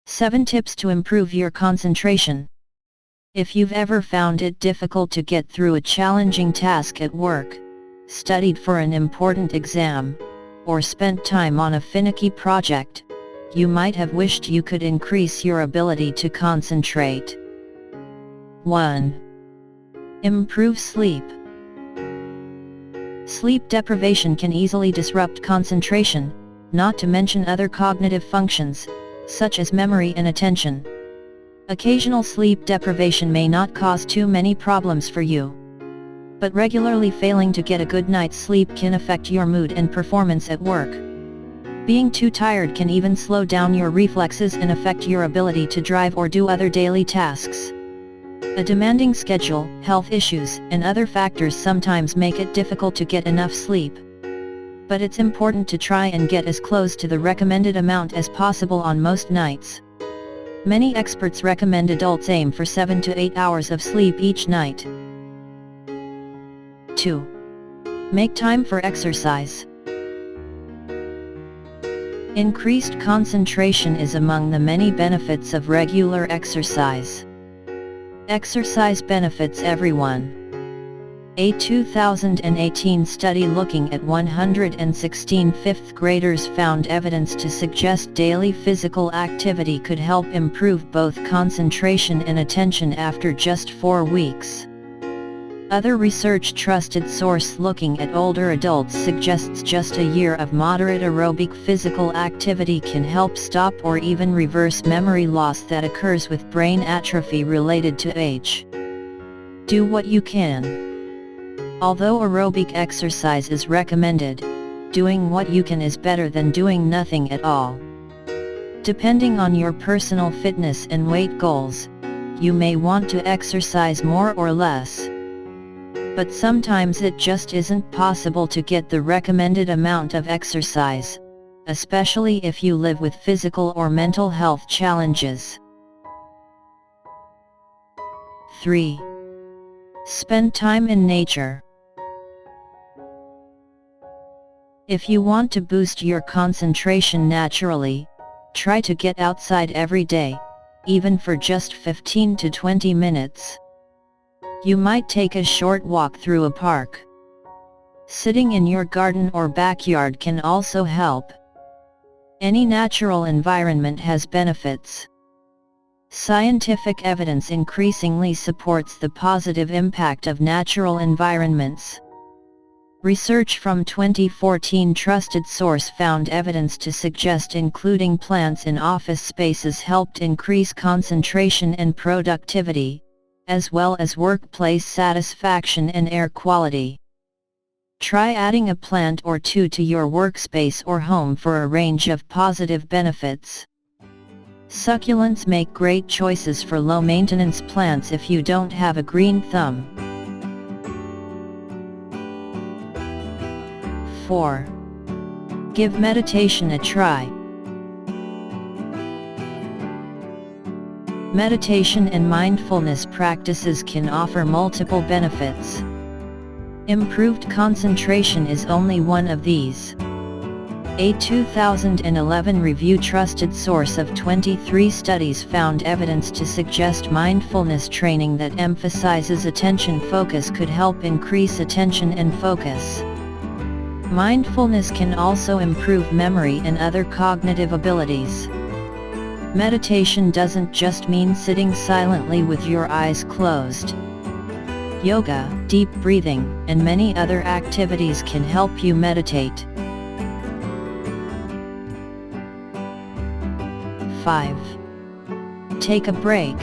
7 Tips to improve your concentration. If you've ever found it difficult to get through a challenging task at work, studied for an important exam, or spent time on a finicky project, you might have wished you could increase your ability to concentrate. 1. Improve sleep. Sleep deprivation can easily disrupt concentration, not to mention other cognitive functions, such as memory and attention. Occasional sleep deprivation may not cause too many problems for you, but regularly failing to get a good night's sleep can affect your mood and performance at work. Being too tired can even slow down your reflexes and affect your ability to drive or do other daily tasks. A demanding schedule, health issues, and other factors sometimes make it difficult to get enough sleep. But it's important to try and get as close to the recommended amount as possible on most nights. Many experts recommend adults aim for 7 to 8 hours of sleep each night. 2. Make time for exercise. Increased concentration is among the many benefits of regular exercise. Exercise benefits everyone. A 2018 study looking at 116 fifth graders found evidence to suggest daily physical activity could help improve both concentration and attention after just 4 weeks. Other research trusted source looking at older adults suggests just a year of moderate aerobic physical activity can help stop or even reverse memory loss that occurs with brain atrophy related to age. Do what you can. Although aerobic exercise is recommended, doing what you can is better than doing nothing at all. Depending on your personal fitness and weight goals, you may want to exercise more or less. But sometimes it just isn't possible to get the recommended amount of exercise, especially if you live with physical or mental health challenges. 3. Spend time in nature. If you want to boost your concentration naturally, try to get outside every day, even for just 15 to 20 minutes. You might take a short walk through a park. Sitting in your garden or backyard can also help. Any natural environment has benefits. Scientific evidence increasingly supports the positive impact of natural environments. Research from 2014 trusted source found evidence to suggest including plants in office spaces helped increase concentration and productivity, as well as workplace satisfaction and air quality. Try adding a plant or two to your workspace or home for a range of positive benefits. Succulents make great choices for low-maintenance plants if you don't have a green thumb. 4. Give meditation a try. Meditation and mindfulness practices can offer multiple benefits. Improved concentration is only one of these. A 2011 review trusted source of 23 studies found evidence to suggest mindfulness training that emphasizes attention focus could help increase attention and focus. Mindfulness can also improve memory and other cognitive abilities. Meditation doesn't just mean sitting silently with your eyes closed. Yoga, deep breathing, and many other activities can help you meditate. 5. Take a break.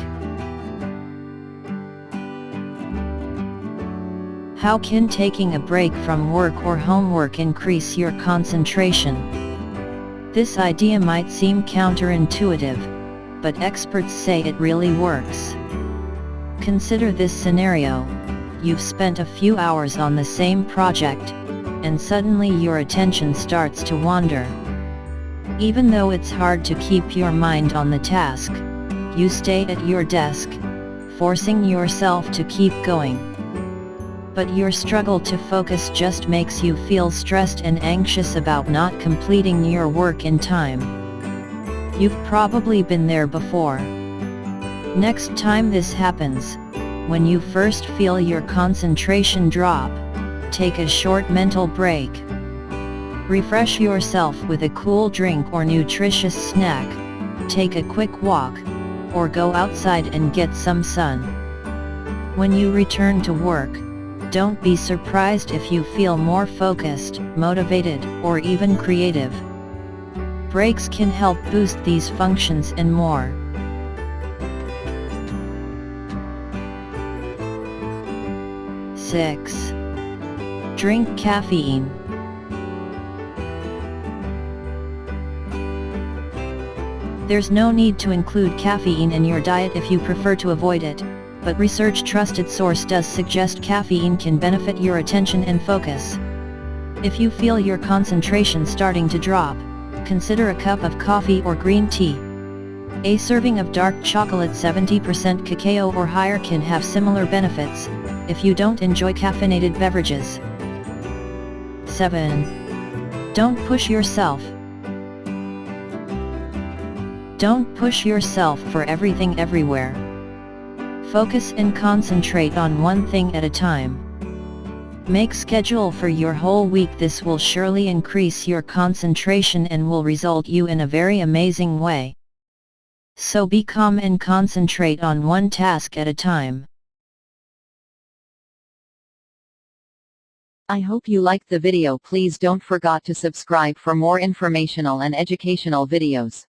How can taking a break from work or homework increase your concentration? This idea might seem counterintuitive, but experts say it really works. Consider this scenario: you've spent a few hours on the same project, and suddenly your attention starts to wander. Even though it's hard to keep your mind on the task, you stay at your desk, forcing yourself to keep going. But your struggle to focus just makes you feel stressed and anxious about not completing your work in time. You've probably been there before. Next time this happens, when you first feel your concentration drop, take a short mental break. Refresh yourself with a cool drink or nutritious snack, take a quick walk, or go outside and get some sun. When you return to work, don't be surprised if you feel more focused, motivated, or even creative. Breaks can help boost these functions and more. Six. Drink caffeine. There's no need to include caffeine in your diet if you prefer to avoid it, but research trusted source does suggest caffeine can benefit your attention and focus. If you feel your concentration starting to drop, consider a cup of coffee or green tea. A serving of dark chocolate 70% cacao or higher can have similar benefits, if you don't enjoy caffeinated beverages. 7. Don't push yourself. Don't push yourself for everything everywhere. Focus and concentrate on one thing at a time. Make schedule for your whole week. This will surely increase your concentration and will result you in a very amazing way. So be calm and concentrate on one task at a time. I hope you liked the video. Please don't forget to subscribe for more informational and educational videos.